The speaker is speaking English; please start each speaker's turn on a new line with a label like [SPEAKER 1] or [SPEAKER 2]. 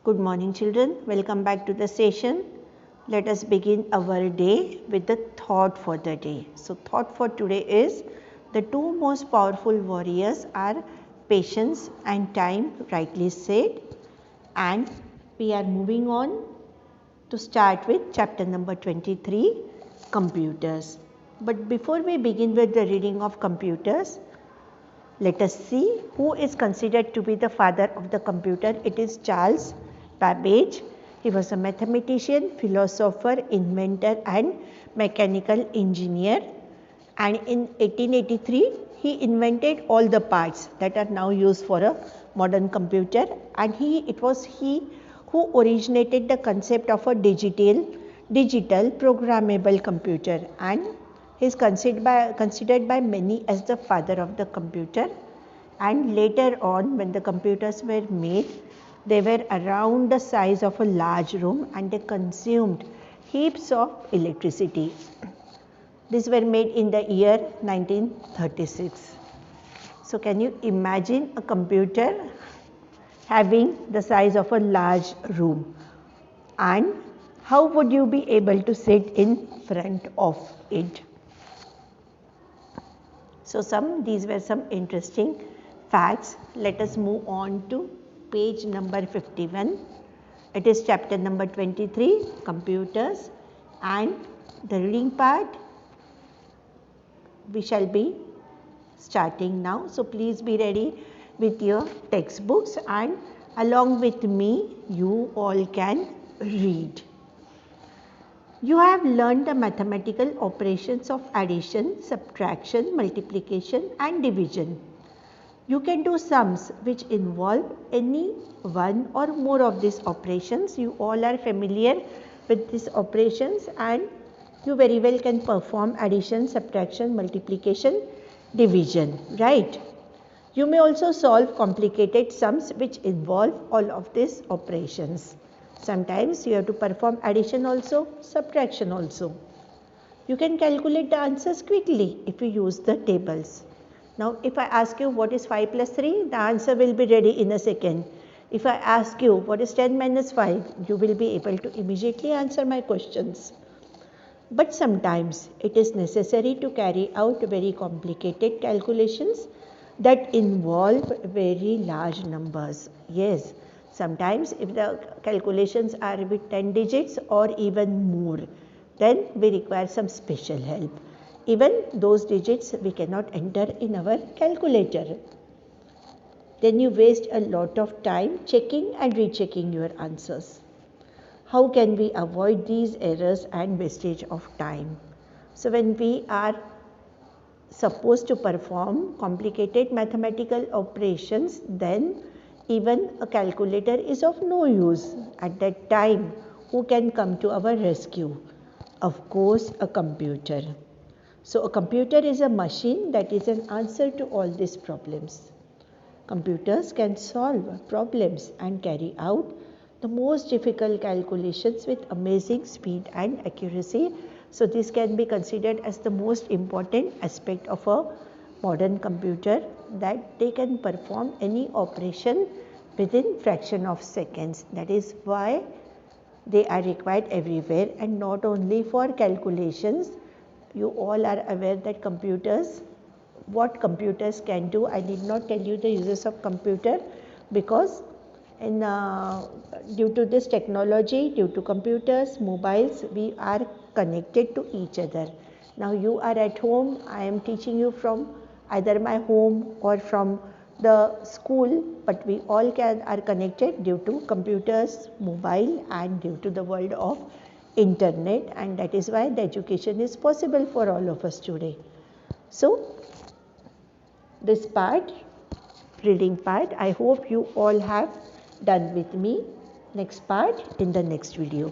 [SPEAKER 1] Good morning children, welcome back to the session. Let us begin our day with the thought for the day. So, thought for today is the two most powerful warriors are patience and time, rightly said, and we are moving on to start with chapter number 23, computers. But before we begin with the reading of computers, let us see who is considered to be the father of the computer. It is Charles Babbage. He was a mathematician, philosopher, inventor and mechanical engineer, and in 1883 he invented all the parts that are now used for a modern computer, and it was he who originated the concept of a digital programmable computer, and he is considered by many as the father of the computer. And later on, when the computers were made, they were around the size of a large room and they consumed heaps of electricity. These were made in the year 1936. So, can you imagine a computer having the size of a large room, and how would you be able to sit in front of it? So, these were some interesting facts. Let us move on to page number 51. It is chapter number 23, computers, and the reading part we shall be starting now. So, please be ready with your textbooks, and along with me you all can read. You have learned the mathematical operations of addition, subtraction, multiplication and division. You can do sums which involve any one or more of these operations. You all are familiar with these operations and you very well can perform addition, subtraction, multiplication, division, right? You may also solve complicated sums which involve all of these operations. Sometimes you have to perform addition also, subtraction also. You can calculate the answers quickly if you use the tables. Now, if I ask you what is 5 plus 3, the answer will be ready in a second. If I ask you what is 10 minus 5, you will be able to immediately answer my questions. But sometimes it is necessary to carry out very complicated calculations that involve very large numbers. Yes, sometimes if the calculations are with 10 digits or even more, then we require some special help. Even those digits we cannot enter in our calculator. Then you waste a lot of time checking and rechecking your answers. How can we avoid these errors and wastage of time? So, when we are supposed to perform complicated mathematical operations, then even a calculator is of no use. At that time, who can come to our rescue? Of course, a computer. So, a computer is a machine that is an answer to all these problems. Computers can solve problems and carry out the most difficult calculations with amazing speed and accuracy. So, this can be considered as the most important aspect of a modern computer, that they can perform any operation within fraction of seconds. That is why they are required everywhere, and not only for calculations. You all are aware that what computers can do. I did not tell you the uses of computer because due to this technology, due to computers, mobiles, we are connected to each other. Now you are at home, I am teaching you from either my home or from the school, but we all are connected due to computers, mobile, and due to the world of internet, and that is why the education is possible for all of us today. So, this part, reading part, I hope you all have done with me. Next part in the next video.